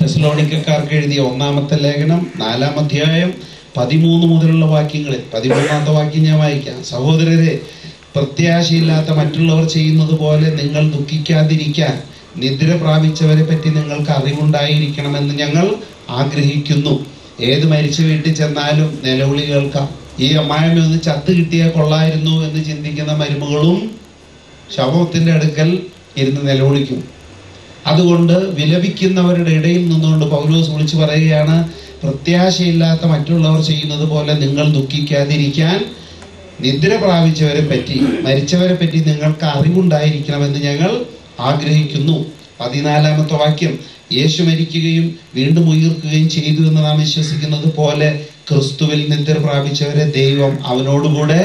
തെസ്സലോനിക്കക്കാർക്ക് എഴുതിയ 1-ാമത്തെ ലേഖനം 4-ാം അധ്യായം 13 മുതലുള്ള വാക്യങ്ങളിൽ 13-ാമത്തെ വാക്യം ഞാൻ വായിക്കാം. സഹോദരരെ, പ്രത്യാശയില്ലാത്ത മറ്റുള്ളവർ ചെയ്യുന്നത് പോലെ നിങ്ങൾ ദുഃഖിക്കാതിരിക്കാൻ നിദ്ര പ്രാപിച്ചവരെ പറ്റി നിങ്ങൾക്ക് അറിവുണ്ടായിരിക്കണമെന്ന് ഞങ്ങൾ ആഗ്രഹിക്കുന്നു. ഏത് മരിച്ച വീട്ടിൽ ചെന്നാലും നിലവിളി കേൾക്കാം. ഈ അമ്മായിമ്മ ഒന്ന് ചത്ത് കിട്ടിയാൽ കൊള്ളായിരുന്നു എന്ന് ചിന്തിക്കുന്ന മരുമകളും ശവത്തിന്റെ അടുക്കൽ ഇരുന്ന് നിലവിളിക്കും. അതുകൊണ്ട് വിലപിക്കുന്നവരുടെ ഇടയിൽ നിന്നുകൊണ്ട് പൗലോസ് വിളിച്ചു പറയുകയാണ്, പ്രത്യാശയില്ലാത്ത മറ്റുള്ളവർ ചെയ്യുന്നത് പോലെ നിങ്ങൾ ദുഃഖിക്കാതിരിക്കാൻ നിദ്ര പ്രാപിച്ചവരെ പറ്റി, മരിച്ചവരെ പറ്റി നിങ്ങൾക്ക് അറിവുണ്ടായിരിക്കണമെന്ന് ഞങ്ങൾ ആഗ്രഹിക്കുന്നു. 14-ാമത്തെ വാക്യം, യേശു മരിക്കുകയും വീണ്ടും ഉയർക്കുകയും ചെയ്തു എന്ന് നാം വിശ്വസിക്കുന്നത് പോലെ ക്രിസ്തുവിൽ നിദ്ര പ്രാപിച്ചവരെ ദൈവം അവനോടുകൂടെ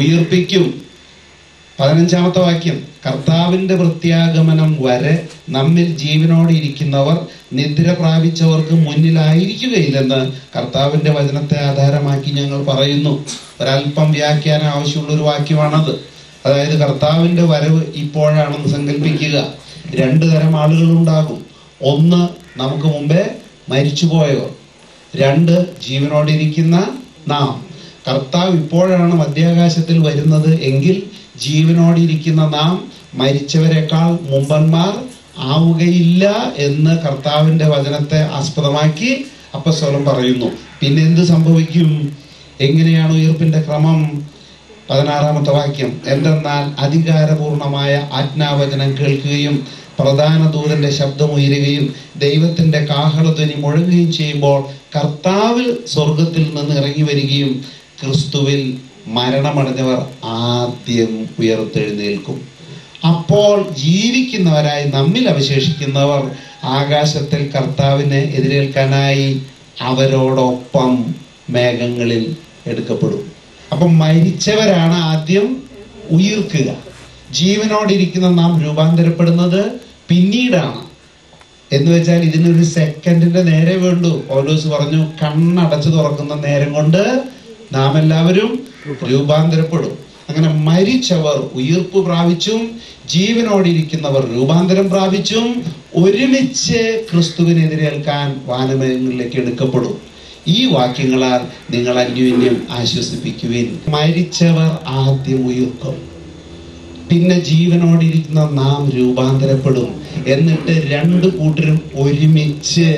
ഉയർപ്പിക്കും. 15-ാമത്തെ വാക്യം, കർത്താവിന്റെ പ്രത്യാഗമനം വരെ നമ്മിൽ ജീവനോടെ ഇരിക്കുന്നവർ നിദ്ര പ്രാപിച്ചവർക്ക് മുന്നിലായിരിക്കുകയില്ലെന്ന് കർത്താവിന്റെ വചനത്തെ ആധാരമാക്കി ഞങ്ങൾ പറയുന്നു. ഒരല്പം വ്യാഖ്യാനം ആവശ്യമുള്ള ഒരു വാക്യമാണത്. അതായത് കർത്താവിന്റെ വരവ് ഇപ്പോഴാണെന്ന് സങ്കല്പിക്കുക. 2 തരം ആളുകൾ ഉണ്ടാകും. 1, നമുക്ക് മുമ്പേ മരിച്ചുപോയവർ. 2, ജീവനോടെ ഇരിക്കുന്ന നാം. കർത്താവ് ഇപ്പോഴാണ് മധ്യാകാശത്തിൽ വരുന്നത് എങ്കിൽ ജീവനോടെ ഇരിക്കുന്ന നാം മരിച്ചവരെക്കാൾ മുമ്പന്മാർ ആവുകയില്ല എന്ന് കർത്താവിന്റെ വചനത്തെ ആസ്പദമാക്കി അപ്പോസ്തലൻ പറയുന്നു. പിന്നെ എന്ത് സംഭവിക്കും? എങ്ങനെയാണ് ഉയർപ്പിന്റെ ക്രമം? 16-ാമത്തെ വാക്യം, എന്തെന്നാൽ അധികാരപൂർണമായ ആജ്ഞാവചനം കേൾക്കുകയും പ്രധാന ദൂതന്റെ ശബ്ദം ഉയരുകയും ദൈവത്തിന്റെ കാഹളധ്വനി മുഴങ്ങുകയും ചെയ്യുമ്പോൾ കർത്താവ് സ്വർഗത്തിൽ നിന്ന് ഇറങ്ങി വരികയും ക്രിസ്തുവിൽ മരണമടഞ്ഞവർ ആദ്യം ഉയർത്തെഴുന്നേൽക്കും. അപ്പോൾ ജീവിക്കുന്നവരായി നമ്മിൽ അവശേഷിക്കുന്നവർ ആകാശത്തിൽ കർത്താവിനെ എതിരേൽക്കാനായി അവരോടൊപ്പം മേഘങ്ങളിൽ എടുക്കപ്പെടും. അപ്പം മരിച്ചവരാണ് ആദ്യം ഉയർക്കുക. ജീവനോടിരിക്കുന്ന നാം രൂപാന്തരപ്പെടുന്നത് പിന്നീടാണ്. എന്ന് വെച്ചാൽ ഇതിനൊരു സെക്കൻഡിന്റെ നേരെ വേണ്ടു. പൗലോസ് പറഞ്ഞു, കണ്ണടച്ചു തുറക്കുന്ന നേരം കൊണ്ട് നാം എല്ലാവരും രൂപാന്തരപ്പെടും. അങ്ങനെ മരിച്ചവർ ഉയർപ്പ് പ്രാപിച്ചും ജീവനോടിരിക്കുന്നവർ രൂപാന്തരം പ്രാപിച്ചും ഒരുമിച്ച് ക്രിസ്തുവിനെതിരേൽക്കാൻ വാനമേഘങ്ങളിലേക്ക് എടുക്കപ്പെടും. ഈ വാക്യങ്ങളാൽ നിങ്ങൾ അന്യോന്യം ആശ്വസിപ്പിക്കുവിൻ. മരിച്ചവർ ആദ്യം ഉയർക്കും, പിന്നെ ജീവനോടിരിക്കുന്ന നാം രൂപാന്തരപ്പെടും. എന്നിട്ട് 2 കൂട്ടരും ഒരുമിച്ച്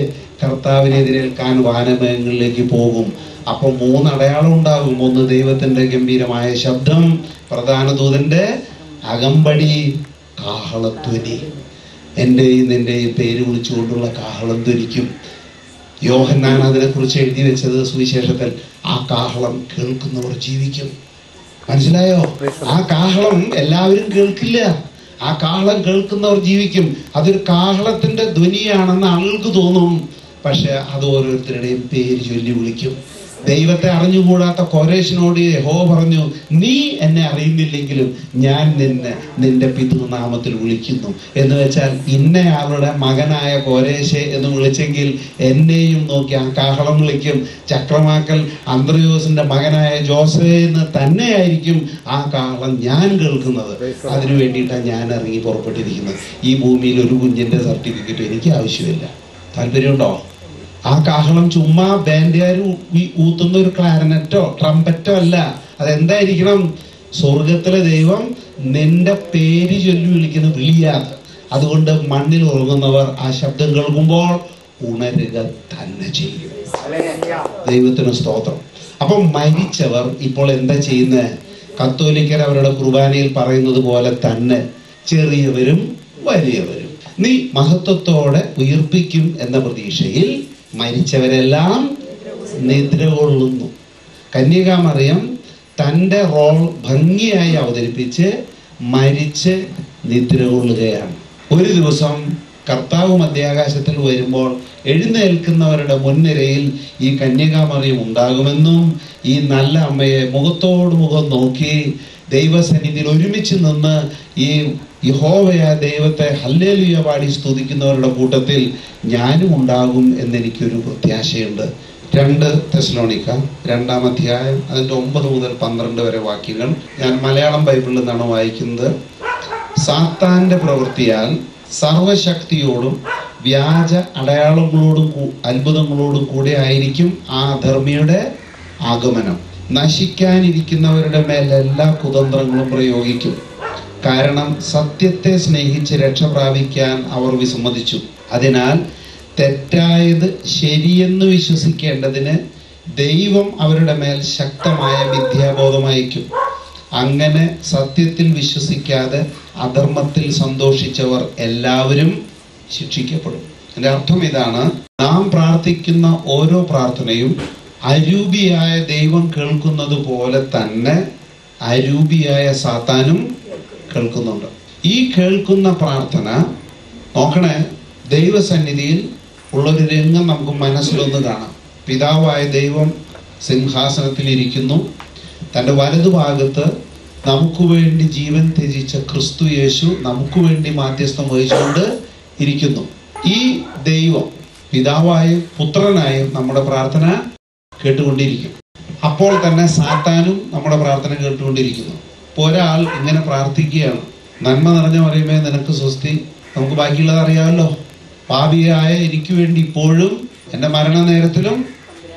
കർത്താവിനെതിരേൽക്കാൻ വാനമേഘങ്ങളിലേക്ക് പോകും. അപ്പൊ 3 അടയാളം ഉണ്ടാകും. 1, ദൈവത്തിന്റെ ഗംഭീരമായ ശബ്ദം, പ്രധാന ദൂതന്റെ അകമ്പടി, കാഹളധ്വനി. എന്റെയും നിന്റെയും പേര് വിളിച്ചുകൊണ്ടുള്ള കാഹളം ധ്വനിക്കും. യോഹന്നാൻ അതിനെക്കുറിച്ച് എഴുതി വെച്ചത് സുവിശേഷത്തിൽ, ആ കാഹളം കേൾക്കുന്നവർ ജീവിക്കും. മനസ്സിലായോ? ആ കാഹളം എല്ലാവരും കേൾക്കില്ല. ആ കാഹളം കേൾക്കുന്നവർ ജീവിക്കും. അതൊരു കാഹളത്തിന്റെ ധ്വനിയാണെന്ന് ആളുകൾക്ക് തോന്നും. പക്ഷെ അത് ഓരോരുത്തരുടെയും പേര് ചൊല്ലി വിളിക്കും. ദൈവത്തെ അറിഞ്ഞുകൂടാത്ത കോരേശിനോട് യഹോവ പറഞ്ഞു, നീ എന്നെ അറിയുന്നില്ലെങ്കിലും ഞാൻ നിന്റെ പിതൃനാമത്തിൽ വിളിക്കുന്നു. എന്ന് വെച്ചാൽ ഇന്നയാളുടെ മകനായ കോരേശെ എന്ന് വിളിച്ചെങ്കിൽ എന്നെയും നോക്കി ആ കാഹളം വിളിക്കും. ചക്രമാക്കൽ അന്ത്രയോസിന്റെ മകനായ ജോസേ എന്ന് തന്നെയായിരിക്കും ആ കാഹളം ഞാൻ കേൾക്കുന്നത്. അതിനു വേണ്ടിയിട്ടാണ് ഞാൻ ഇറങ്ങി പുറപ്പെട്ടിരിക്കുന്നത്. ഈ ഭൂമിയിൽ ഒരു കുഞ്ഞിന്റെ സർട്ടിഫിക്കറ്റ് എനിക്ക് ആവശ്യമില്ല. താല്പര്യമുണ്ടോ? ആ കാഹളം ചുമ്മാ ബാൻഡുകാർ ഊത്തുന്ന ഒരു ക്ലാരനറ്റോ ട്രംപറ്റോ അല്ല. അതെന്തായിരിക്കണം? സ്വർഗത്തിലെ ദൈവം നിന്റെ പേര് ചൊല്ലി വിളിക്കുന്ന വിളിയാണ്. അതുകൊണ്ട് മണ്ണിൽ ഉറങ്ങുന്നവർ ആ ശബ്ദം കേൾക്കുമ്പോൾ ഉണരുക തന്നെ ചെയ്യും. ദൈവത്തിന് സ്തോത്രം. അപ്പൊ മരിച്ചവർ ഇപ്പോൾ എന്താ ചെയ്യുന്നത്? കത്തോലിക്കർ അവരുടെ കുർബാനയിൽ പറയുന്നത് പോലെ തന്നെ ചെറിയവരും വലിയവരും നീ മഹത്വത്തോടെ ഉയർപ്പിക്കും എന്ന പ്രതീക്ഷയിൽ മരിച്ചവരെല്ലാം നിദ്ര കൊള്ളുന്നു. കന്യകാമറിയം തൻ്റെ റോൾ ഭംഗിയായി അവതരിപ്പിച്ച് മരിച്ച് നിദ്ര കൊള്ളുകയാണ്. ഒരു ദിവസം കർത്താവ് മധ്യാകാശത്തിൽ വരുമ്പോൾ എഴുന്നേൽക്കുന്നവരുടെ മുൻനിരയിൽ ഈ കന്യകാമറിയം ഉണ്ടാകുമെന്നും ഈ നല്ല അമ്മയെ മുഖത്തോട് മുഖം നോക്കി ദൈവസന്നിധിയിൽ ഒരുമിച്ച് നിന്ന് ഈ യഹോവയായ ദൈവത്തെ ഹല്ലേലൂയ പാടി സ്തുതിക്കുന്നവരുടെ കൂട്ടത്തിൽ ഞാനും ഉണ്ടാകും എന്നെനിക്കൊരു പ്രത്യാശയുണ്ട്. 2 തെസ്സലോനിക്ക 2-ാം അധ്യായം അതിൻ്റെ 9 മുതൽ 12 വരെ വാക്യങ്ങൾ ഞാൻ മലയാളം ബൈബിളിൽ നിന്നാണ് വായിക്കുന്നത്. സാത്താന്റെ പ്രവൃത്തിയാൽ സർവശക്തിയോടും വ്യാജ അടയാളങ്ങളോടും അത്ഭുതങ്ങളോടും കൂടെ ആയിരിക്കും ആ അധർമ്മിയുടെ ആഗമനം. നശിക്കാനിരിക്കുന്നവരുടെ മേൽ എല്ലാ കുതന്ത്രങ്ങളും പ്രയോഗിക്കും. കാരണം സത്യത്തെ സ്നേഹിച്ച് രക്ഷ പ്രാപിക്കാൻ അവർ വിസമ്മതിച്ചു. അതിനാൽ തെറ്റായത് ശരിയെന്ന് വിശ്വസിക്കേണ്ടതിന് ദൈവം അവരുടെ മേൽ ശക്തമായ മിഥ്യാബോധം അയക്കും. അങ്ങനെ സത്യത്തിൽ വിശ്വസിക്കാതെ അധർമ്മത്തിൽ സന്തോഷിച്ചവർ എല്ലാവരും ശിക്ഷിക്കപ്പെടും. എൻ്റെ അർത്ഥം ഇതാണ്, നാം പ്രാർത്ഥിക്കുന്ന ഓരോ പ്രാർത്ഥനയും അരൂപിയായ ദൈവം കേൾക്കുന്നത് പോലെ തന്നെ അരൂപിയായ സാത്താനും കേൾക്കുന്നുണ്ട്. ഈ കേൾക്കുന്ന പ്രാർത്ഥന നോക്കണേ, ദൈവസന്നിധിയിൽ ഉള്ളൊരു രംഗം നമുക്ക് മനസ്സിലൊന്ന് കാണാം. പിതാവായ ദൈവം സിംഹാസനത്തിൽ ഇരിക്കുന്നു. തൻ്റെ വലതുഭാഗത്ത് നമുക്ക് വേണ്ടി ജീവൻ ത്യജിച്ച ക്രിസ്തു യേശു നമുക്ക് വേണ്ടി മാധ്യസ്ഥം വഹിച്ചുകൊണ്ട് ഇരിക്കുന്നു. ഈ ദൈവം പിതാവായും പുത്രനായും നമ്മുടെ പ്രാർത്ഥന കേട്ടുകൊണ്ടിരിക്കും. അപ്പോൾ തന്നെ സാത്താനും നമ്മുടെ പ്രാർത്ഥന കേട്ടുകൊണ്ടിരിക്കുന്നു. ഇപ്പോൾ ഒരാൾ ഇങ്ങനെ പ്രാർത്ഥിക്കുകയാണ്, നന്മ നിറഞ്ഞ മറിയമേ നിനക്ക് സ്വസ്തി, നമുക്ക് ബാക്കിയുള്ളത് അറിയാമല്ലോ, പാപിയായ എനിക്ക് വേണ്ടി ഇപ്പോഴും എൻ്റെ മരണനേരത്തിലും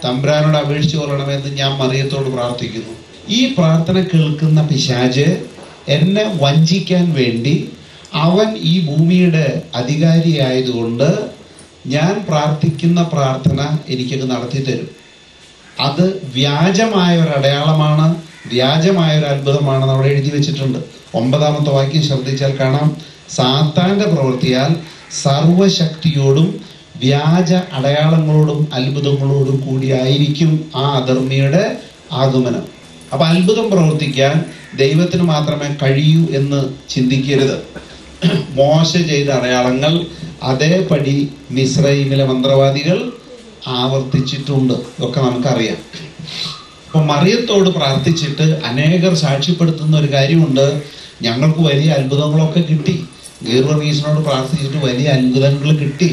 തമ്പുരാനോട് അപേക്ഷിച്ചു കൊള്ളണമെന്ന് ഞാൻ മറിയത്തോട് പ്രാർത്ഥിക്കുന്നു. ഈ പ്രാർത്ഥന കേൾക്കുന്ന പിശാച് എന്നെ വഞ്ചിക്കാൻ വേണ്ടി അവൻ ഈ ഭൂമിയുടെ അധികാരിയായതുകൊണ്ട് ഞാൻ പ്രാർത്ഥിക്കുന്ന പ്രാർത്ഥന എനിക്കത് നടത്തി തരും. അത് വ്യാജമായ ഒരു അടയാളമാണ്, വ്യാജമായ ഒരു അത്ഭുതമാണെന്ന് അവിടെ എഴുതി വെച്ചിട്ടുണ്ട്. 9-ാമത്തെ വാക്യം ശ്രദ്ധിച്ചാൽ കാണാം, സാത്താന്റെ പ്രവൃത്തിയാൽ സർവശക്തിയോടും വ്യാജ അടയാളങ്ങളോടും അത്ഭുതങ്ങളോടും കൂടിയായിരിക്കും ആ അധർമ്മിയുടെ ആഗമനം. അപ്പൊ അത്ഭുതം പ്രവർത്തിക്കാൻ ദൈവത്തിന് മാത്രമേ കഴിയൂ എന്ന് ചിന്തിക്കരുത്. മോശ ചെയ്ത അടയാളങ്ങൾ അതേപടി മിസ്രൈമിലെ മന്ത്രവാദികൾ ആവർത്തിച്ചിട്ടുണ്ട്. ഇതൊക്കെ നമുക്കറിയാം. അപ്പൊ മറിയത്തോട് പ്രാർത്ഥിച്ചിട്ട് അനേകർ സാക്ഷ്യപ്പെടുത്തുന്ന ഒരു കാര്യമുണ്ട്, ഞങ്ങൾക്ക് വലിയ അത്ഭുതങ്ങളൊക്കെ കിട്ടി. ഗീർവർഗീസിനോട് പ്രാർത്ഥിച്ചിട്ട് വലിയ അത്ഭുതങ്ങൾ കിട്ടി,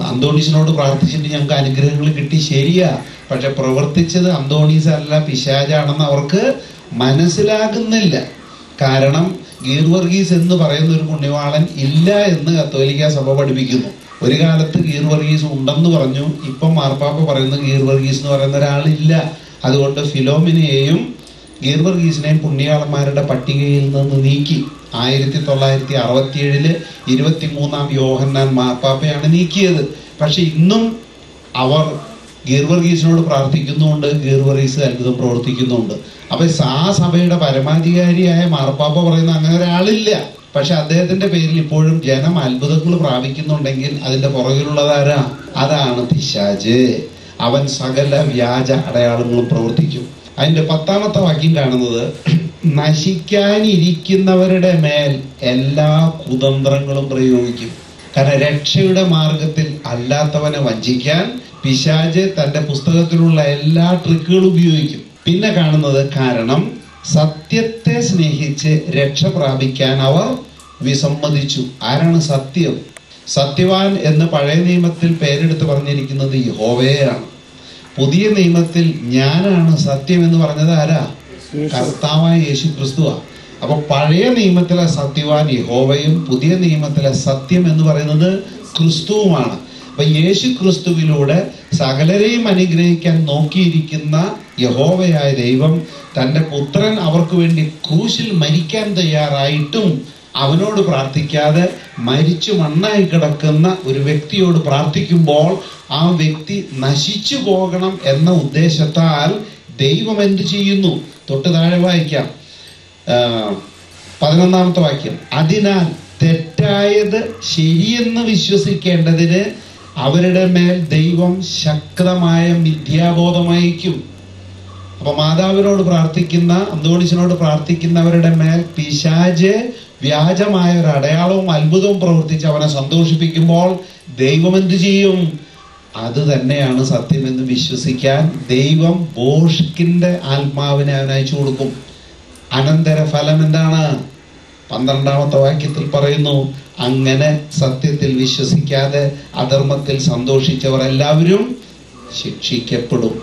അന്തോണീസിനോട് പ്രാർത്ഥിച്ചിട്ട് ഞങ്ങൾക്ക് അനുഗ്രഹങ്ങൾ കിട്ടി. ശരിയാ, പക്ഷെ പ്രവർത്തിച്ചത് അന്തോണീസ് അല്ല, പിശാചാണെന്ന് അവർക്ക് മനസ്സിലാകുന്നില്ല. കാരണം ഗീർവർഗീസ് എന്ന് പറയുന്ന ഒരു പുണ്യവാളൻ ഇല്ല എന്ന് കത്തോലിക്ക സഭ പഠിപ്പിക്കുന്നു. ഒരു കാലത്ത് ഗീർവർഗീസ് ഉണ്ടെന്ന് പറഞ്ഞു, ഇപ്പം മാർപ്പാപ്പ പറയുന്ന ഗീർവർഗീസ് എന്ന് പറയുന്ന ഒരാളില്ല. അതുകൊണ്ട് ഫിലോമിനെയും ഗീർവർഗീസിനെയും പുണ്യാളന്മാരുടെ പട്ടികയിൽ നിന്ന് നീക്കി. 1967 23-ാം യോഹന്നാൻ മാർപ്പാപ്പയാണ് നീക്കിയത്. പക്ഷെ ഇന്നും അവർ ഗീർവർഗീസിനോട് പ്രാർത്ഥിക്കുന്നുണ്ട്, ഗീർവർഗീസ് അത്ഭുതം പ്രവർത്തിക്കുന്നുണ്ട്. അപ്പൊ ആ സഭയുടെ പരമാധികാരിയായ മാർപ്പാപ്പ പറയുന്ന അങ്ങനെ ഒരാളില്ല. പക്ഷെ അദ്ദേഹത്തിന്റെ പേരിൽ ഇപ്പോഴും ജനം അത്ഭുതങ്ങൾ പ്രാപിക്കുന്നുണ്ടെങ്കിൽ അതിന്റെ പുറകിലുള്ളതാരാ? അതാണ് പിശാച്. അവൻ സകല വ്യാജ അടയാളങ്ങളും പ്രവർത്തിക്കും. അതിന്റെ 10-ാമത്തെ വാക്യം കാണുന്നത്, നശിക്കാനിരിക്കുന്നവരുടെ മേൽ എല്ലാ കുതന്ത്രങ്ങളും പ്രയോഗിക്കും. കാരണം രക്ഷയുടെ മാർഗത്തിൽ അല്ലാത്തവനെ വഞ്ചിക്കാൻ പിശാച് തന്റെ പുസ്തകത്തിലുള്ള എല്ലാ ട്രിക്കുകളും ഉപയോഗിക്കും. പിന്നെ കാണുന്നത്, കാരണം സത്യത്തെ സ്നേഹിച്ച് രക്ഷ പ്രാപിക്കാൻ അവർ വിസമ്മതിച്ചു. ആരാണ് സത്യം? സത്യവാൻ എന്ന് പഴയ നിയമത്തിൽ പേരെടുത്ത് പറഞ്ഞിരിക്കുന്നത് യഹോവയാണ്. പുതിയ നിയമത്തിൽ ഞാനാണ് സത്യം എന്ന് പറഞ്ഞത് ആരാ? കർത്താവായ യേശു ക്രിസ്തുവാ. അപ്പൊ പഴയ നിയമത്തിലെ സത്യവാൻ യഹോവയും പുതിയ നിയമത്തിലെ സത്യം എന്ന് പറയുന്നത് ക്രിസ്തുവുമാണ്. അപ്പൊ യേശു ക്രിസ്തുവിലൂടെ സകലരെയും അനുഗ്രഹിക്കാൻ നോക്കിയിരിക്കുന്ന യഹോവയായ ദൈവം തന്റെ പുത്രൻ അവർക്ക് വേണ്ടി ക്രൂശിൽ മരിക്കാൻ തയ്യാറായിട്ടും അവനോട് പ്രാർത്ഥിക്കാതെ മരിച്ചു മണ്ണായി കിടക്കുന്ന ഒരു വ്യക്തിയോട് പ്രാർത്ഥിക്കുമ്പോൾ ആ വ്യക്തി നശിച്ചു പോകണം എന്ന ഉദ്ദേശത്താൽ ദൈവം എന്ത് ചെയ്യുന്നു? തൊട്ട് താഴെ വായിക്കാം, 11-ാമത്തെ വാക്യം, അതിനാൽ തെറ്റായത് ശരിയെന്ന് വിശ്വസിക്കേണ്ടതിന് അവരുടെ മേൽ ദൈവം ശക്തമായ മിഥ്യാബോധം അയക്കും. അപ്പൊ മാതാവിനോട് പ്രാർത്ഥിക്കുന്ന, അന്തോണീസിനോട് പ്രാർത്ഥിക്കുന്നവരുടെ മേൽ പിശാച് വ്യാജമായ ഒരു അടയാളവും അത്ഭുതവും പ്രവർത്തിച്ച് അവനെ സന്തോഷിപ്പിക്കുമ്പോൾ ദൈവം എന്ത് ചെയ്യും? അത് തന്നെയാണ് സത്യമെന്ന് വിശ്വസിക്കാൻ ദൈവം ബോഷ്കിന്റെ ആത്മാവിനെ അവനയച്ചു കൊടുക്കും. അനന്തര ഫലം എന്താണ്? 12-ാമത്തെ വാക്യത്തിൽ പറയുന്നു, അങ്ങനെ സത്യത്തിൽ വിശ്വസിക്കാതെ അധർമ്മത്തിൽ സന്തോഷിച്ചവർ എല്ലാവരും ശിക്ഷിക്കപ്പെടും.